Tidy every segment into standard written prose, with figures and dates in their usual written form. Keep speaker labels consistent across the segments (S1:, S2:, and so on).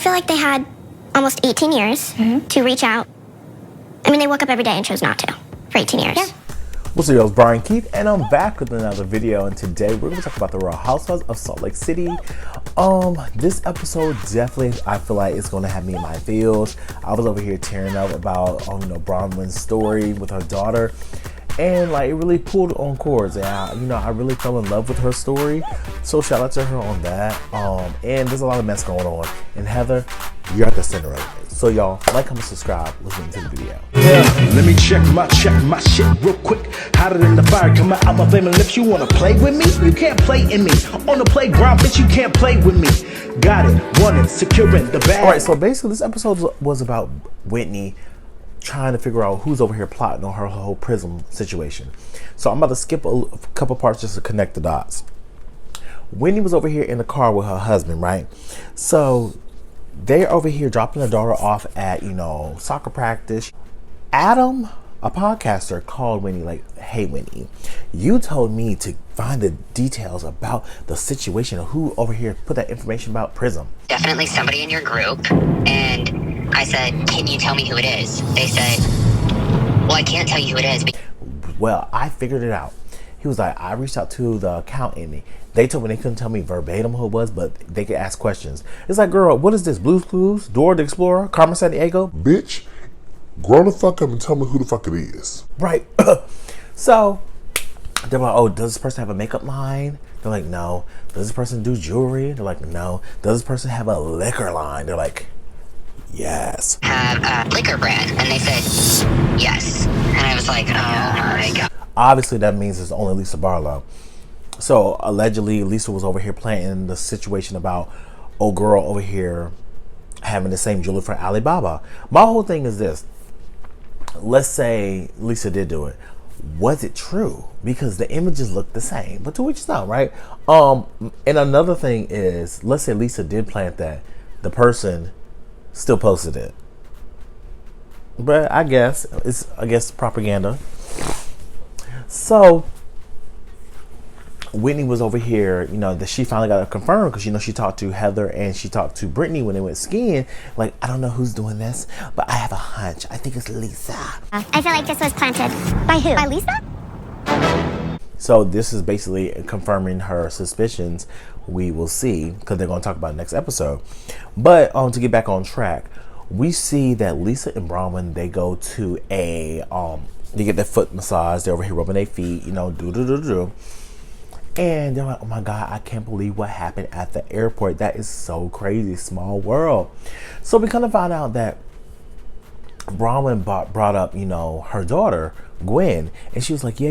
S1: feel like they had almost 18 years to reach out. I mean, they woke up every day and chose not to for 18 years. Yeah.
S2: What's up, y'all? It's Brian Keith, and I'm back with another video. And today we're going to talk about the Real Housewives of Salt Lake City. This episode definitely, I feel like it's going to have me in my feels. I was over here tearing up about, Bronwyn's story with her daughter, and like it really pulled on chords. And I really fell in love with her story. So shout out to her on that. And there's a lot of mess going on. And Heather, you're at the center of it. So y'all, like, comment, subscribe, listen to the video.
S3: Yeah, let me check my shit real quick. Hotter than the fire coming out my flaming lips. You wanna play with me? You can't play in me. On the playground, bitch, you can't play with me. Got it, wanted, securing the bag.
S2: Alright, so basically this episode was about Whitney trying to figure out who's over here plotting on her whole Prism situation. So I'm about to skip a couple parts just to connect the dots. Whitney was over here in the car with her husband, right? So they're over here dropping their daughter off at, soccer practice. Adam, a podcaster, called Whitney like, hey, Whitney, you told me to find the details about the situation of who over here put that information about Prism.
S4: Definitely somebody in your group. And I said, can you tell me who it is? They said, well, I can't tell you who it is.
S2: Well, I figured it out. He was like, I reached out to the account and they told me they couldn't tell me verbatim who it was, but they could ask questions. It's like, girl, what is this? Blue's Clues? Dora the Explorer? Carmen San Diego?
S5: Bitch, grow the fuck up and tell me who the fuck it is.
S2: Right. So they're like, oh, does this person have a makeup line? They're like, no. Does this person do jewelry? They're like, no. Does this person have a liquor line? They're like, yes.
S4: Have a liquor brand. And they said, yes. And I was like, oh my God.
S2: Obviously, that means it's only Lisa Barlow. So allegedly, Lisa was over here playing the situation about old girl over here having the same jewelry for Alibaba. My whole thing is this. Let's say Lisa did do it. Was it true? Because the images look the same, but to each his own, right? And another thing is, let's say Lisa did plant that. The person still posted it. But I guess it's propaganda. So Whitney was over here, that she finally got it confirmed because, she talked to Heather and she talked to Britney when they went skiing. Like, I don't know who's doing this, but I have a hunch. I think it's Lisa.
S1: I feel like this was planted. By who? By Lisa?
S2: So this is basically confirming her suspicions. We will see, because they're going to talk about it next episode. But to get back on track, we see that Lisa and Bronwyn, they go to they get their foot massage. They're over here rubbing their feet, do. And they're like, oh my God, I can't believe what happened at the airport. That is so crazy. Small world. So we kind of found out that Bronwyn brought up, her daughter, Gwen. And she was like, yeah,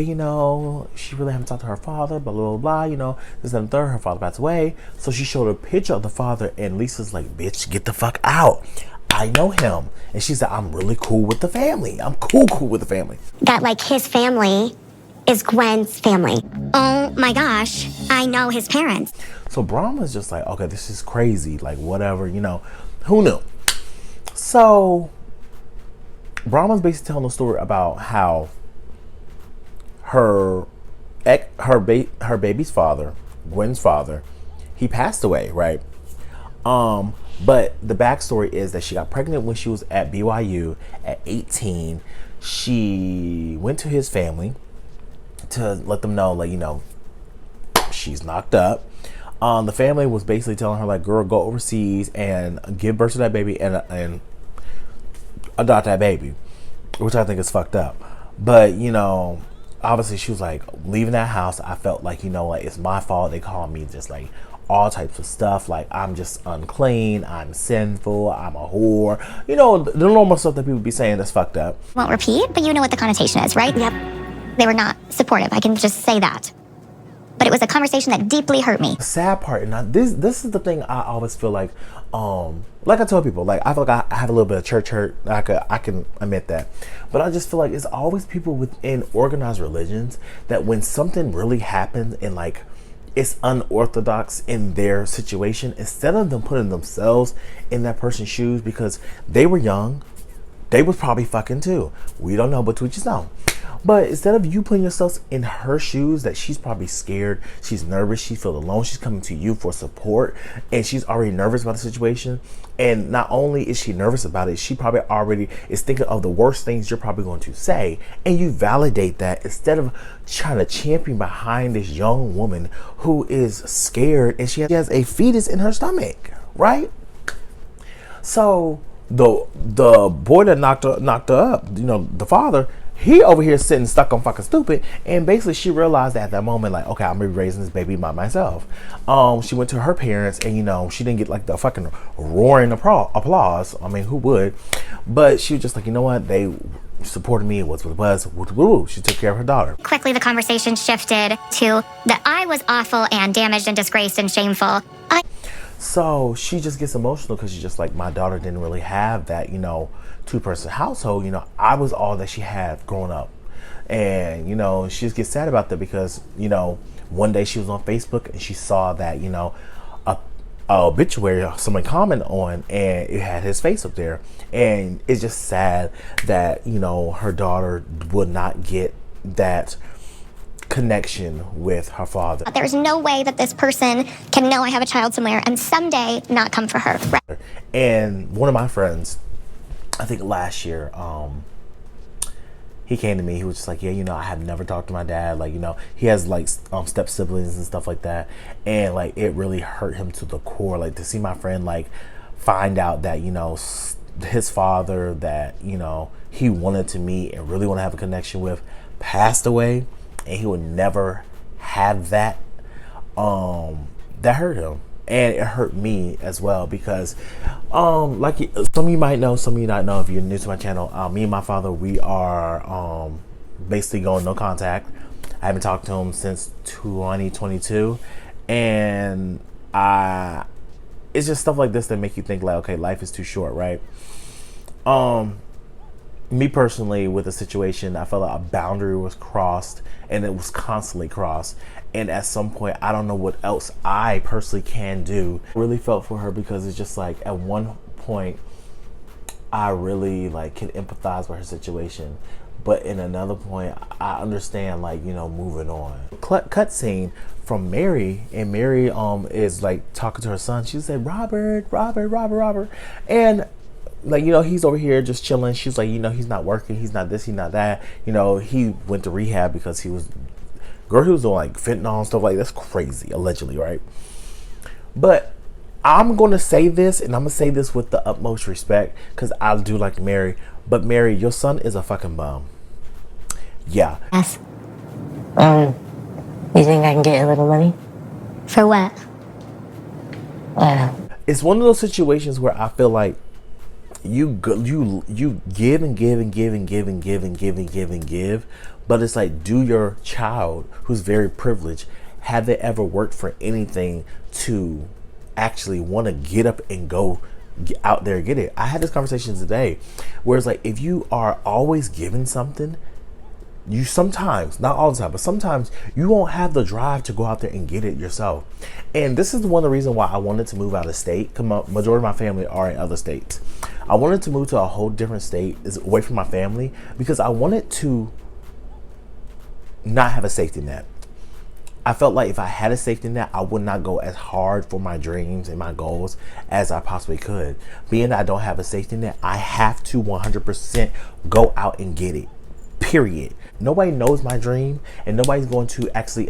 S2: she really haven't talked to her father, blah, blah, blah, this and the third. Her father passed away. So she showed a picture of the father. And Lisa's like, bitch, get the fuck out. I know him. And she said, I'm really cool with the family. I'm cool with the family.
S1: That, like, his family is Gwen's family. Oh my gosh, I know his parents.
S2: So Bronwyn's just like, okay, this is crazy. Like, whatever, who knew? So Bronwyn's basically telling a story about how her baby's father, Gwen's father, he passed away, right? But the backstory is that she got pregnant when she was at BYU at 18. She went to his family to let them know, like, she's knocked up. The family was basically telling her, like, girl, go overseas and give birth to that baby and adopt that baby, which I think is fucked up. But, obviously she was like, leaving that house, I felt like, like, it's my fault. They call me just like all types of stuff, like I'm just unclean, I'm sinful, I'm a whore, the normal stuff that people be saying that's fucked up.
S1: Won't repeat, but you know what the connotation is, right? Yep. They were not supportive, I can just say that. But it was a conversation that deeply hurt me.
S2: The sad part, and this is the thing I always feel like I tell people, like, I feel like I have a little bit of church hurt. I can admit that. But I just feel like it's always people within organized religions that when something really happens and, like, it's unorthodox in their situation, instead of them putting themselves in that person's shoes because they were young, they was probably fucking too. We don't know, but to each his own. But instead of you putting yourself in her shoes, that she's probably scared, she's nervous, she feels alone, she's coming to you for support, and she's already nervous about the situation. And not only is she nervous about it, she probably already is thinking of the worst things you're probably going to say. And you validate that instead of trying to champion behind this young woman who is scared and she has a fetus in her stomach, right? So the boy that knocked her up, you know, the father, he over here sitting stuck on fucking stupid. And basically she realized at that moment, like, okay, I'm gonna be raising this baby by myself. She went to her parents, and you know, she didn't get like the fucking roaring applause. I mean, who would? But she was just like, you know what, they supported me. It was what it was. Woo. She took care of her daughter.
S1: Quickly, the conversation shifted to that I was awful and damaged and disgraced and shameful.
S2: So she just gets emotional because she's just like, my daughter didn't really have that, you know, two-person household. You know, I was all that she had growing up. And, you know, she just gets sad about that because, you know, one day she was on Facebook and she saw that, you know, a obituary someone commented on, and it had his face up there. And it's just sad that, you know, her daughter would not get that connection with her father.
S1: There's no way that this person can know I have a child somewhere and someday not come for her. Right.
S2: And one of my friends, I think last year, he came to me. He was just like, yeah, you know, I have never talked to my dad. Like, you know, he has like step siblings and stuff like that. And like, it really hurt him to the core. Like, to see my friend like find out that, you know, his father that, you know, he wanted to meet and really want to have a connection with passed away, and he would never have that. That hurt him. And it hurt me as well because, like some of you might know, some of you not know if you're new to my channel. Me and my father, we are basically going no contact. I haven't talked to him since 2022, and it's just stuff like this that make you think like, okay, life is too short, right? Me personally, with the situation, I felt like a boundary was crossed, and it was constantly crossed. And at some point, I don't know what else I personally can do. I really felt for her because it's just like, at one point, I really like can empathize with her situation. But in another point, I understand, like, you know, moving on. Cut scene from Mary, and Mary is like talking to her son. She said, Robert. And like, you know, he's over here just chilling. She's like, you know, he's not working. He's not this, he's not that. You know, he went to rehab because he was doing like fentanyl and stuff like that. That's crazy, allegedly, right? But I'm going to say this, and I'm going to say this with the utmost respect because I do like Mary. But Mary, your son is a fucking bum. Yeah.
S6: Yes. You think I can get a little money?
S1: For what?
S2: It's one of those situations where I feel like you give and give and give and give and give and give and give and give, but it's like, do your child who's very privileged, have they ever worked for anything to actually want to get up and go out there and get it? I had this conversation today where it's like, if you are always giving something, you sometimes, not all the time, but sometimes you won't have the drive to go out there and get it yourself. And this is one of the reasons why I wanted to move out of state. Majority of my family are in other states. I wanted to move to a whole different state, away from my family, because I wanted to not have a safety net. I felt like if I had a safety net, I would not go as hard for my dreams and my goals as I possibly could. Being that I don't have a safety net, I have to 100% go out and get it. Period. Nobody knows my dream, and nobody's going to actually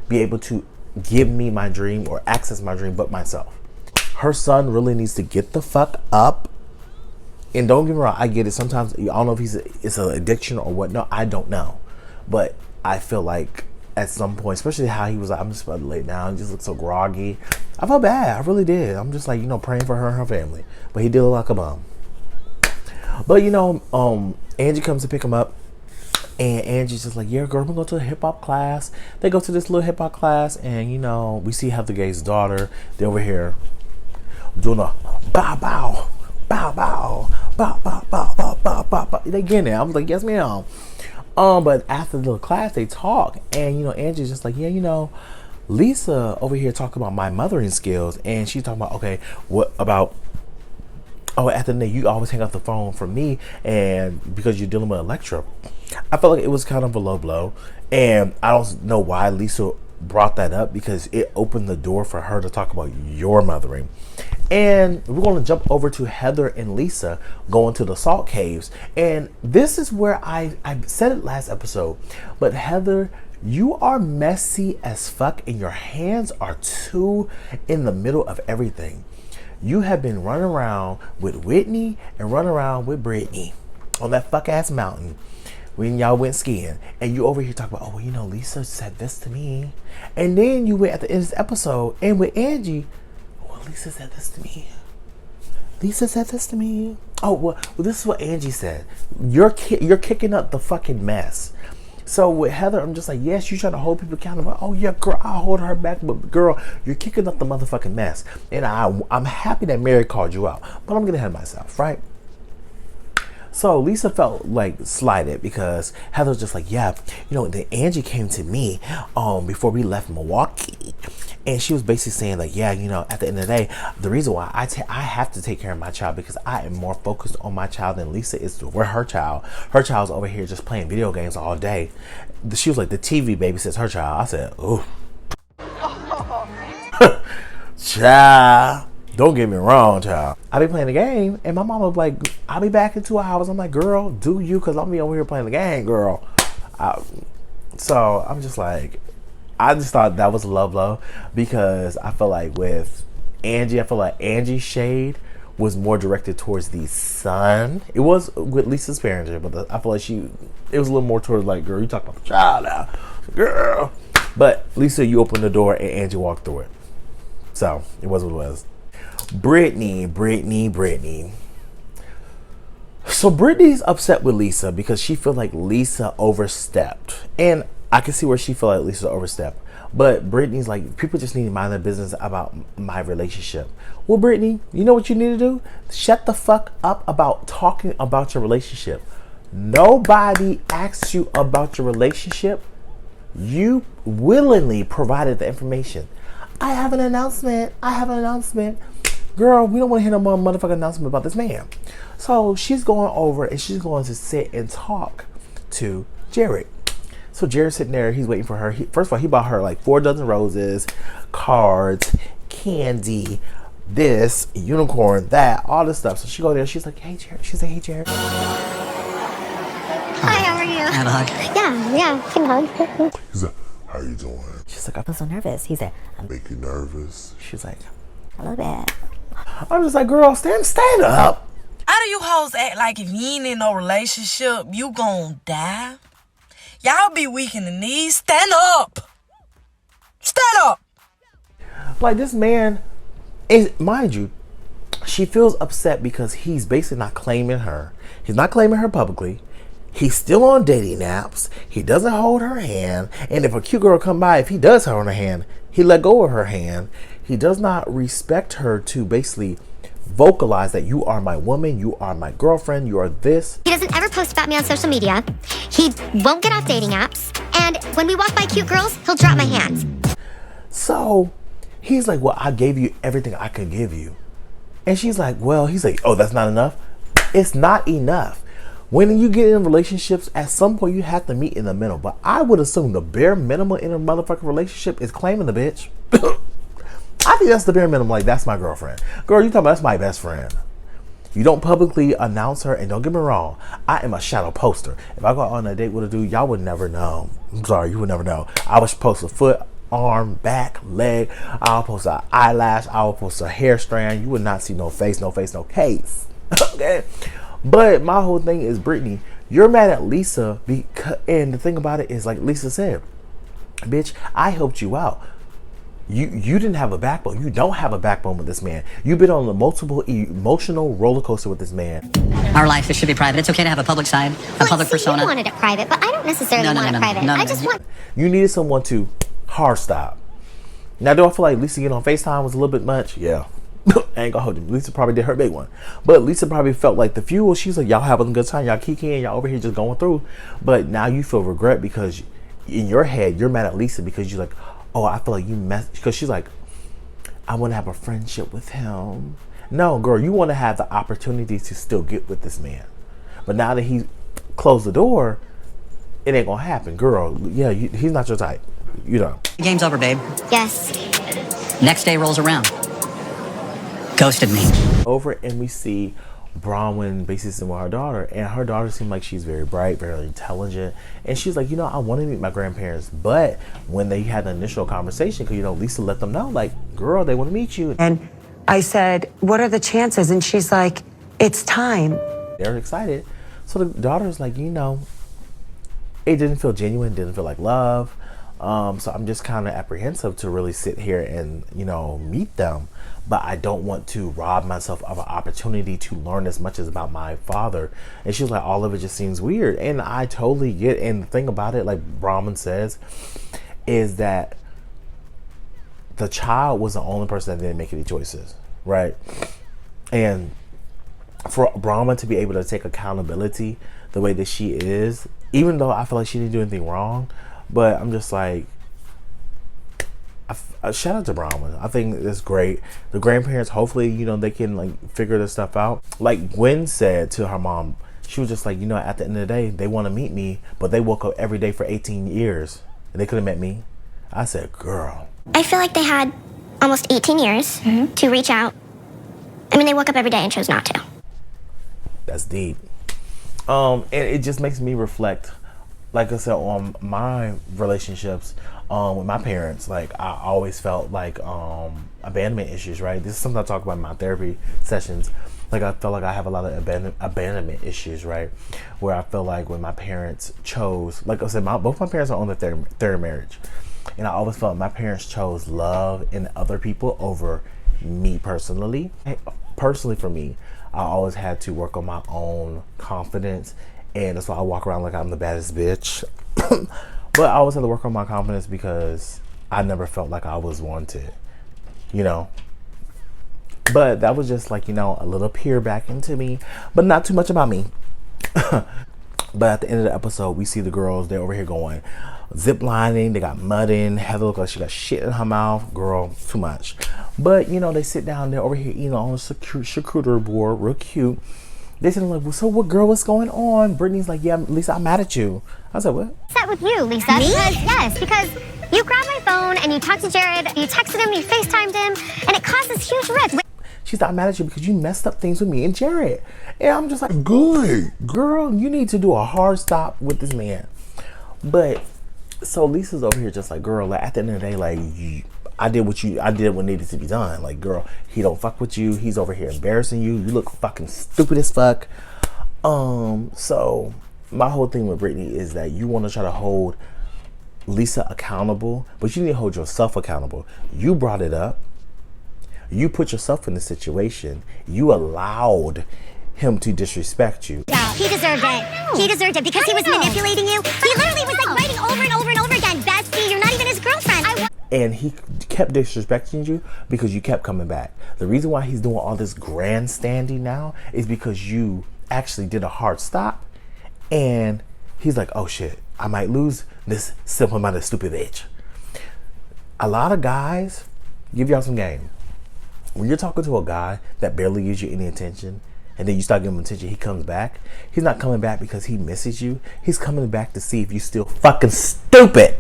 S2: be able to give me my dream or access my dream but myself. Her son really needs to get the fuck up. And don't get me wrong, I get it. Sometimes I don't know if it's an addiction or what. No, I don't know. But I feel like at some point, especially how he was like, I'm just about to lay down, he just looked so groggy. I felt bad. I really did. I'm just like, you know, praying for her and her family. But he did look like a bum. But you know, Angie comes to pick him up. And Angie's just like, yeah, girl, we're going to a hip-hop class. They go to this little hip-hop class, and, you know, we see Heather Gay's daughter. They're over here doing a bow, bow, bow, bow, bow, bow, bow, bow, bow, bow, bow. They get in there. I was like, yes, ma'am. But after the class, they talk, and, you know, Angie's just like, yeah, you know, Lisa over here talking about my mothering skills, and she's talking about, okay, what about oh, at the end, you always hang up the phone from me, and because you're dealing with Electra. I felt like it was kind of a low blow, and I don't know why Lisa brought that up, because it opened the door for her to talk about your mothering. And we're going to jump over to Heather and Lisa going to the salt caves, and this is where I said it last episode, but Heather, you are messy as fuck, and your hands are too in the middle of everything. You have been running around with Whitney and running around with Britney on that fuck ass mountain when y'all went skiing, and you over here talk about, oh, well, you know, Lisa said this to me, and then you went at the end of this episode and with Angie, well, Lisa said this to me. Lisa said this to me. Oh, well, this is what Angie said. You're kicking up the fucking mess. So with Heather, I'm just like, yes, you're trying to hold people accountable. Oh yeah, girl, I'll hold her back. But girl, you're kicking up the motherfucking mess. And I'm happy that Mary called you out. But I'm getting ahead of myself, right? So Lisa felt like slighted because Heather's just like, yeah, you know, then Angie came to me before we left Milwaukee. And she was basically saying like, yeah, you know, at the end of the day, the reason why I have to take care of my child because I am more focused on my child than Lisa is with her child. Her child's over here just playing video games all day. She was like, the TV babysits her child. I said, ooh. Child, don't get me wrong, child. I be playing the game and my mama was like, I'll be back in 2 hours. I'm like, girl, do you? Because I'm be over here playing the game, girl. So I'm just like, I just thought that was a love blow because I feel like with Angie, I feel like Angie's shade was more directed towards the son. It was with Lisa's parenting, but I feel like it was a little more towards like, girl, you talk about the child now, girl. But Lisa, you opened the door and Angie walked through it. So it was what it was. Britney. So Britney's upset with Lisa because she feel like Lisa overstepped. And I can see where she feel like Lisa overstepped. But Britney's like, people just need to mind their business about my relationship. Well, Britney, you know what you need to do? Shut the fuck up about talking about your relationship. Nobody asks you about your relationship. You willingly provided the information. I have an announcement. Girl, we don't want to hear no more motherfucking announcement about this man. So she's going over and she's going to sit and talk to Jared. So Jared's sitting there, he's waiting for her. First of all, he bought her like 4 dozen roses, cards, candy, this, unicorn, that, all this stuff. So she go there, she's like, hey Jared. She's like, hey Jared.
S1: Hi, how are you?
S6: Have a hug.
S1: Yeah, give him a hug.
S5: He's like, how you doing?
S2: She's like,
S6: I feel so nervous. He said,
S5: Make you nervous?
S2: she's like,
S6: a little bit.
S2: I'm just like, girl, stand up.
S7: How do you hoes act like if you ain't in no relationship, you gon' die? Y'all be weak in the knees. Stand up. Stand up.
S2: Like this man is, mind you, she feels upset because he's basically not claiming her. He's not claiming her publicly. He's still on dating apps. He doesn't hold her hand. And if a cute girl come by, if he does hold her hand, he let go of her hand. He does not respect her to basically vocalize that you are my woman, you are my girlfriend, you are this.
S1: He doesn't ever post about me on social media. He won't get off dating apps. And when we walk by cute girls, he'll drop my hand.
S2: So he's like, well, I gave you everything I could give you. And she's like, well, he's like, oh, that's not enough. It's not enough. When you get in relationships, at some point you have to meet in the middle. But I would assume the bare minimum in a motherfucking relationship is claiming the bitch. I think that's the bare minimum. Like, that's my girlfriend. Girl, you talking about that's my best friend. You don't publicly announce her, and don't get me wrong, I am a shadow poster. If I go on a date with a dude, y'all would never know. I'm sorry, you would never know. I would post a foot, arm, back, leg. I'll post an eyelash. I'll post a hair strand. You would not see no face, no case. Okay? But my whole thing is, Britney, you're mad at Lisa because, and the thing about it is, like Lisa said, bitch, I helped you out. You didn't have a backbone. You don't have a backbone with this man. You've been on a multiple emotional roller coaster with this man.
S6: Our life, it should be private. It's okay to have a public side, a public persona.
S1: You wanted it private, but I don't necessarily want it private. I just want...
S2: You needed someone to hard stop. Now, do I feel like Lisa getting on FaceTime was a little bit much? Yeah. I ain't gonna hold you. Lisa probably did her big one. But Lisa probably felt like the fuel. She's like, y'all having a good time. Y'all kicking. Y'all over here just going through. But now you feel regret because in your head, you're mad at Lisa because you're like, oh, I feel like you messed. Because she's like, I want to have a friendship with him. No, girl, you want to have the opportunity to still get with this man. But now that he closed the door, it ain't gonna happen. Girl, yeah, he's not your type. You know.
S6: The game's over, babe.
S1: Yes.
S6: Next day rolls around. Ghosted me.
S2: Over, and we see Bronwyn basically sitting with her daughter, and her daughter seemed like she's very bright, very intelligent, and she's like, you know, I want to meet my grandparents. But when they had the initial conversation, because, you know, Lisa let them know, like, girl, they want to meet you.
S8: And I said, what are the chances? And she's like, it's time.
S2: They're excited. So the daughter's like, you know, it didn't feel genuine, didn't feel like love. So I'm just kind of apprehensive to really sit here and, you know, meet them. But I don't want to rob myself of an opportunity to learn as much as about my father. And she was like, all of it just seems weird. And I totally get, and the thing about it, like Bronwyn says, is that the child was the only person that didn't make any choices, right? And for Bronwyn to be able to take accountability the way that she is, even though I feel like she didn't do anything wrong, but I'm just like, shout out to Bronwyn. I think it's great. The grandparents, hopefully, you know, they can like figure this stuff out. Like Gwen said to her mom, she was just like, you know, at the end of the day, they want to meet me, but they woke up every day for 18 years and they could have met me. I said, girl.
S1: I feel like they had almost 18 years to reach out. I mean, they woke up every day and chose not to.
S2: That's deep. And it just makes me reflect, like I said, on my relationships with my parents. Like, I always felt like abandonment issues, right? This is something I talk about in my therapy sessions. Like, I felt like I have a lot of abandonment issues, right? Where I feel like when my parents chose, like I said, both my parents are on the third marriage. And I always felt my parents chose love in other people over me personally. Personally, for me, I always had to work on my own confidence. And that's why I walk around like I'm the baddest bitch. But I always had to work on my confidence because I never felt like I was wanted, you know. But that was just like, you know, a little peer back into me, but not too much about me. But at the end of the episode, we see the girls, they're over here going zip lining, they got mud in. Heather looked like she got shit in her mouth. Girl, too much. But, you know, they sit down, they're over here eating on the charcuterie board, real cute. They said, like, well, so what, girl, what's going on? Brittany's like, yeah, Lisa, I'm mad at you. I said, what?
S1: Upset with you, Lisa. Me? Because you grabbed my phone and you talked to Jared, you texted him, you FaceTimed him, and it caused this huge rift.
S2: She's like, I'm mad at you because you messed up things with me and Jared. And I'm just like,
S5: Good.
S2: girl, you need to do a hard stop with this man. But so Lisa's over here just like, girl, like, at the end of the day, like, I did what needed to be done. Like, girl, he don't fuck with you. He's over here embarrassing you. You look fucking stupid as fuck. So my whole thing with Britney is that you want to try to hold Lisa accountable, but you need to hold yourself accountable. You brought it up. You put yourself in the situation. You allowed him to disrespect you.
S1: Yeah, he deserved it. He deserved it because he was manipulating you. He literally was like writing over and over and over again, bestie, you're not even his girlfriend.
S2: And he kept disrespecting you because you kept coming back. The reason why he's doing all this grandstanding now is because you actually did a hard stop. And he's like, oh shit, I might lose this simple-minded stupid bitch. A lot of guys, give y'all some game. When you're talking to a guy that barely gives you any attention, and then you start giving him attention, he comes back. He's not coming back because he misses you. He's coming back to see if you still fucking stupid.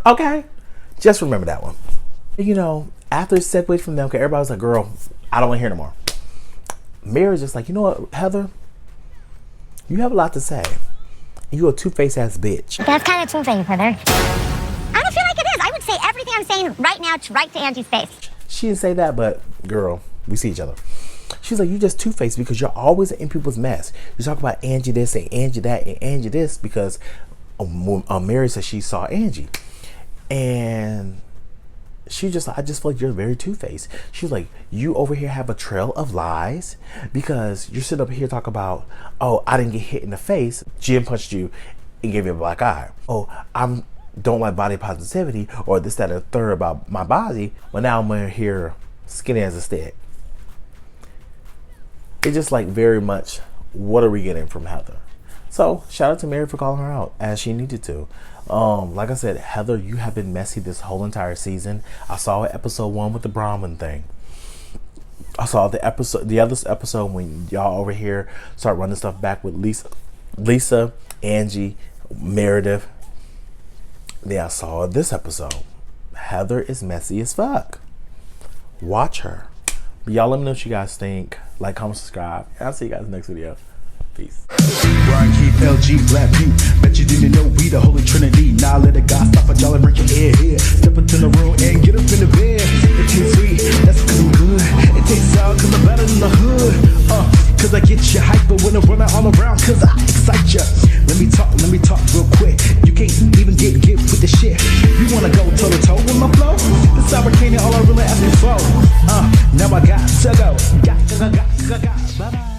S2: Okay? Just remember that one. You know, after it separated from them, okay, everybody was like, girl, I don't want to hear no more. Mary's just like, you know what, Heather? You have a lot to say. You a two-faced ass bitch.
S1: That's kind of two-faced, Heather. I don't feel like it is. I would say everything I'm saying right now right to Angie's face.
S2: She didn't say that, but girl, we see each other. She's like, you just two-faced because you're always in people's mess. You talk about Angie this and Angie that and Angie this because Mary said she saw Angie. And she just, I just feel like you're very two-faced. She's like, you over here have a trail of lies because you're sitting up here talking about, oh, I didn't get hit in the face. Jim punched you and gave you a black eye. Oh, don't like body positivity or this, that, and the third about my body. But now I'm here skinny as a stick. It's just like very much, what are we getting from Heather? So shout out to Mary for calling her out as she needed to. Like I said, Heather, you have been messy this whole entire season. I saw episode 1 with the Bronwyn thing. I saw the other episode when y'all over here start running stuff back with Lisa, Angie, Meredith. Then I saw this episode. Heather is messy as fuck. Watch her. But y'all let me know what you guys think. Like, comment, subscribe. And I'll see you guys in the next video. Peace.
S3: Brian Keith, LG, Black View. Bet you didn't know we the Holy Trinity. Now let a guy stop a y'all and break your ear here. Step into the room and get up in the bed. It tastes sweet, that's cause I'm good. It tastes sour cause I'm better than the hood. Cause I get you hyper when I'm running all around cause I excite ya. Let me talk real quick. You can't even get with the shit. You wanna go toe to toe with my flow? This American all I really ask you for. Now I got to go. Got. Bye bye.